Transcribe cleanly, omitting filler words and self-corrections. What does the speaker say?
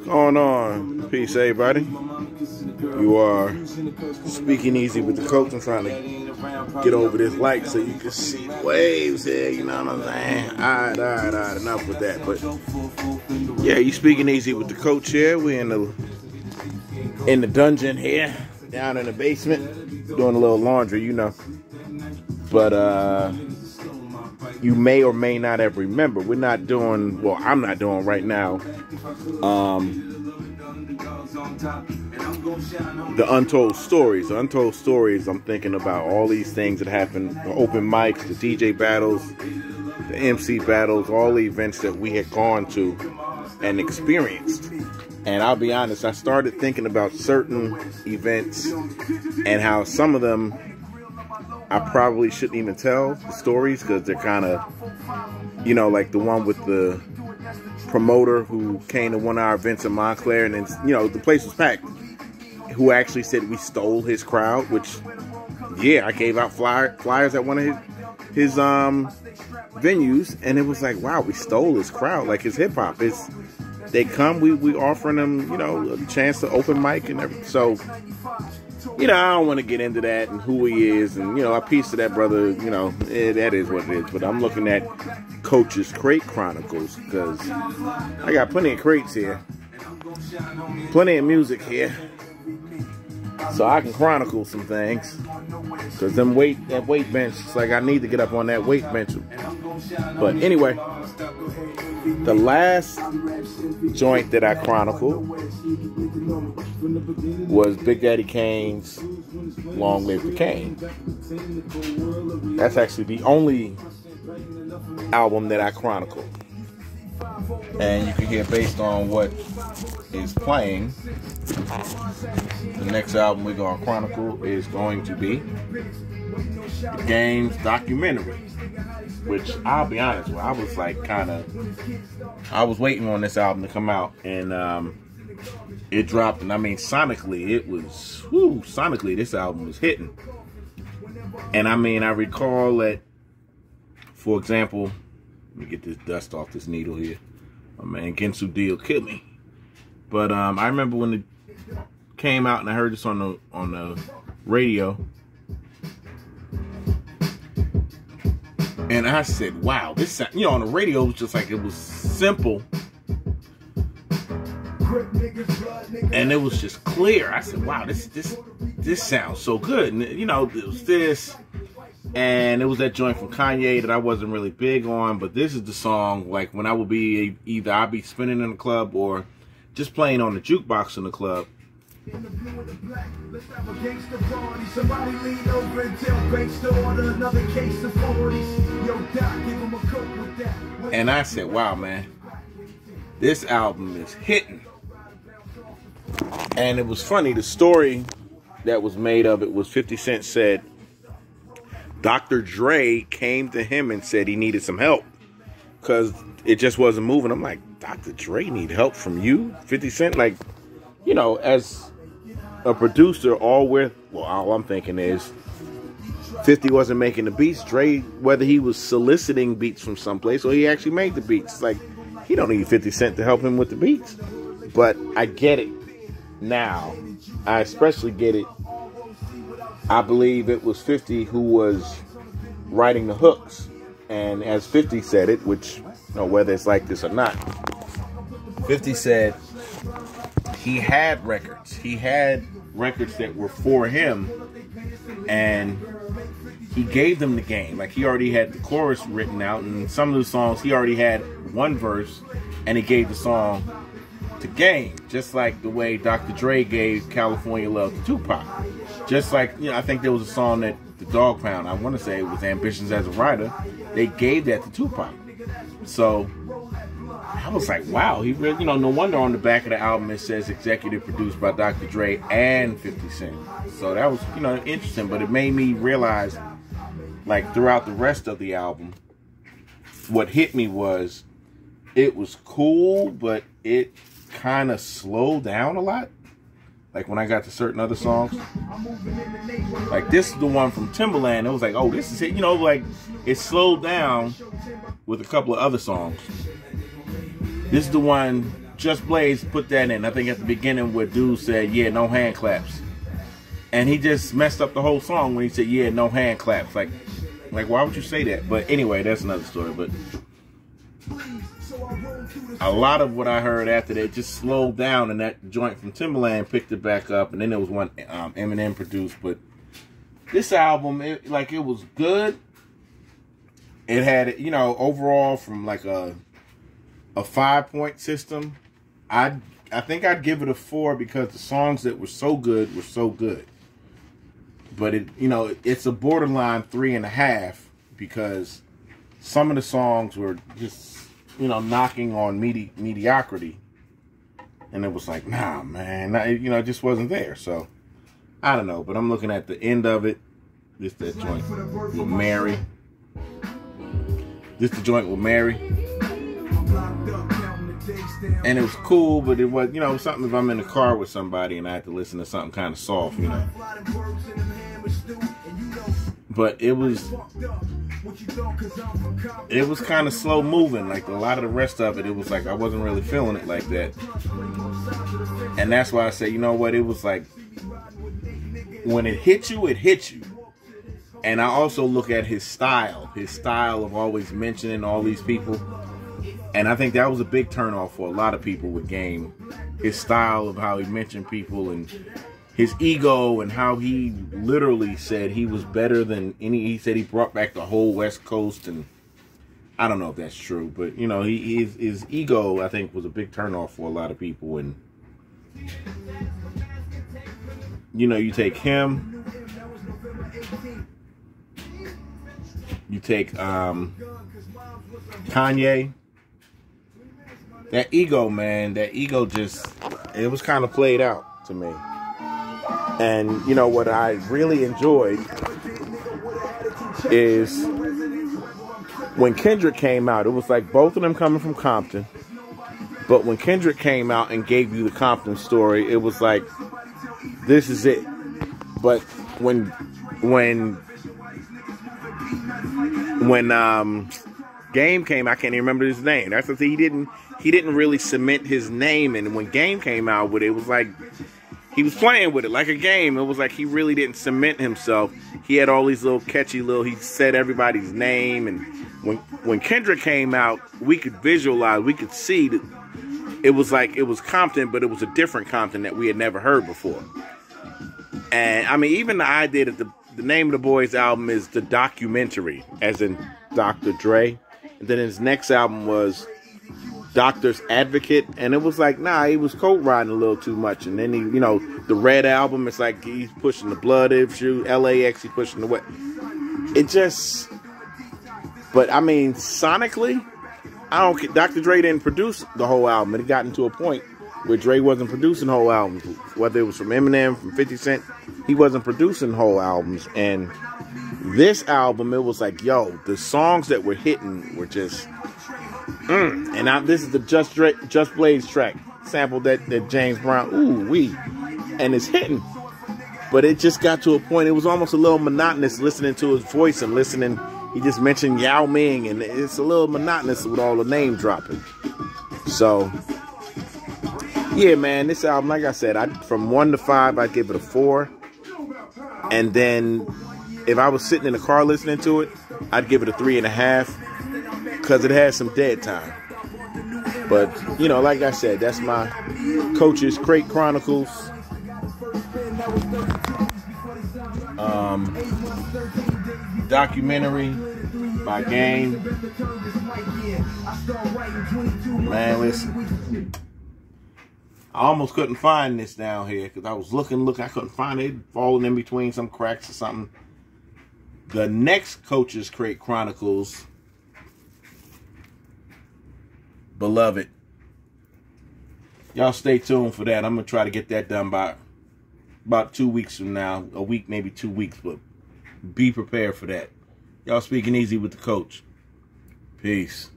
Going on? Peace, everybody. You are speaking easy with the coach. I'm trying to get over this light so you can see the waves here. You know what I'm saying? All right. Enough with that. But yeah, you speaking easy with the coach here. We're in the dungeon here, down in the basement, doing a little laundry, you know. But you may or may not have remembered, we're not doing, well, I'm not doing right now, the untold stories. The untold stories, I'm thinking about all these things that happen, the open mics, the DJ battles, the MC battles, all the events that we had gone to and experienced. And I'll be honest, I started thinking about certain events and how some of them I probably shouldn't even tell the stories because they're kind of, you know, like the one with the promoter who came to one of our events in Montclair, and then, you know, the place was packed, who actually said we stole his crowd, which, yeah, I gave out flyers at one of his venues, and it was like, wow, we stole his crowd, like his hip-hop. They come, we offering them, you know, a chance to open mic and everything. So, you know, I don't want to get into that and who he is. And, you know, a piece of that brother, you know, that is what it is. But I'm looking at Koach's Crate Chronicles because I got plenty of crates here. Plenty of music here. So I can chronicle some things. Because that weight bench, it's like I need to get up on that weight bench. But anyway, the last joint that I chronicled was Big Daddy Kane's Long Live the Kane. That's actually the only album that I chronicled. And you can hear based on what is playing, the next album we're going to chronicle is going to be The Game's documentary. Which, I'll be honest with, I was like I was waiting on this album to come out, and it dropped, and I mean, sonically, it was, sonically, this album was hitting. And I mean, I recall that, for example, let me get this dust off this needle here. Oh man, Ginsu Deal killed me. But I remember when it came out and I heard this on the radio. And I said, wow, this sound, you know, on the radio, it was just like, it was simple. And it was just clear. I said, wow, this sounds so good. And, you know, it was this. And it was that joint from Kanye that I wasn't really big on. But this is the song, like, when I would be, either I'd be spinning in the club or just playing on the jukebox in the club. In the blue and the black, let's have a gangster party. Somebody lean over and tell Banks to order another case of 40s. Yo, Doc, give him a coke with that. And I said, wow, man, this album is hitting. And it was funny, the story that was made of it was 50 Cent said Dr. Dre came to him and said he needed some help because it just wasn't moving. I'm like, Dr. Dre need help from you? 50 Cent, like, you know, as a producer, all I'm thinking is 50 wasn't making the beats. Dre, whether he was soliciting beats from someplace or he actually made the beats, it's like he don't need 50 Cent to help him with the beats. But I get it now. I especially get it. I believe it was 50 who was writing the hooks, and as 50 said it, which, you know, whether it's like this or not, 50 said he had records. He had records that were for him, and he gave them the Game. Like, he already had the chorus written out, and some of the songs he already had one verse, and he gave the song to Game. Just like the way Dr. Dre gave California Love to Tupac. Just like, you know, I think there was a song that the Dog Pound, I want to say it was Ambitions as a Writer, they gave that to Tupac. So I was like, wow, he really, you know, no wonder on the back of the album it says executive produced by Dr. Dre and 50 Cent. So that was, you know, interesting, but it made me realize, like, throughout the rest of the album, what hit me was it was cool, but it kind of slowed down a lot. Like, when I got to certain other songs, like this is the one from Timberland, it was like, oh, this is it, you know, like, it slowed down with a couple of other songs. This is the one Just Blaze put that in. I think at the beginning where dude said, yeah, no hand claps. And he just messed up the whole song when he said, yeah, no hand claps. Like why would you say that? But anyway, that's another story. But a lot of what I heard after that just slowed down, and that joint from Timbaland picked it back up, and then there was one Eminem produced. But this album, it was good. It had, you know, overall from like a 5-point system, I think I'd give it a 4 because the songs that were so good were so good. But it, you know, it's a borderline 3.5 because some of the songs were just, you know, knocking on mediocrity, and it was like, nah, man, you know, it just wasn't there. So I don't know, but I'm looking at the end of it. This that joint with Mary. This the joint with Mary. And it was cool, but it was, you know, something if I'm in the car with somebody and I had to listen to something kind of soft, you know. But it was kind of slow moving. Like a lot of the rest of it, it was like I wasn't really feeling it like that. And that's why I say, you know what, it was like when it hit you, it hit you. And I also look at his style of always mentioning all these people. And I think that was a big turnoff for a lot of people with Game. His style of how he mentioned people and his ego and how he literally said he was better than any. He said he brought back the whole West Coast, and I don't know if that's true, but you know, his ego I think was a big turnoff for a lot of people. And you know, you take him, you take Kanye. That ego, man, that ego just, it was kind of played out to me. And, you know, what I really enjoyed is when Kendrick came out, it was like both of them coming from Compton. But when Kendrick came out and gave you the Compton story, it was like, this is it. But when Game came, I can't even remember his name. That's the thing, he didn't really cement his name. And when Game came out with it, it was like he was playing with it like a game. It was like he really didn't cement himself. He had all these little catchy he said everybody's name. And when Kendrick came out, we could visualize, we could see that it was like, it was Compton, but it was a different Compton that we had never heard before. And I mean, even the idea that the name of the boys' album is The Documentary, as in Dr. Dre. And then his next album was Doctor's Advocate, and it was like, nah, he was coat riding a little too much. And then he, you know, the Red album, it's like he's pushing the blood issue. LAX, he's pushing the what? It just, but I mean, sonically, I don't. Dr. Dre didn't produce the whole album. It had gotten to a point where Dre wasn't producing whole albums, whether it was from Eminem, from 50 Cent, he wasn't producing whole albums. And this album, it was like, yo, the songs that were hitting were just. And now this is the Just Blaze track, sample that James Brown, ooh wee, and it's hitting. But it just got to a point, it was almost a little monotonous listening to his voice and listening. He just mentioned Yao Ming, and it's a little monotonous with all the name dropping. So, yeah, man, this album, like I said, from 1 to 5, I'd give it a 4. And then if I was sitting in the car listening to it, I'd give it a 3.5. Because it has some dead time. But, you know, like I said, that's my Koach's Crate Chronicles. Documentary by Game. Man, listen. I almost couldn't find this down here because I was looking, I couldn't find it. Falling in between some cracks or something. The next Koach's Crate Chronicles, Beloved. Y'all stay tuned for that. I'm going to try to get that done by about 2 weeks from now. A week, maybe 2 weeks, but be prepared for that. Y'all speaking easy with the Koach. Peace.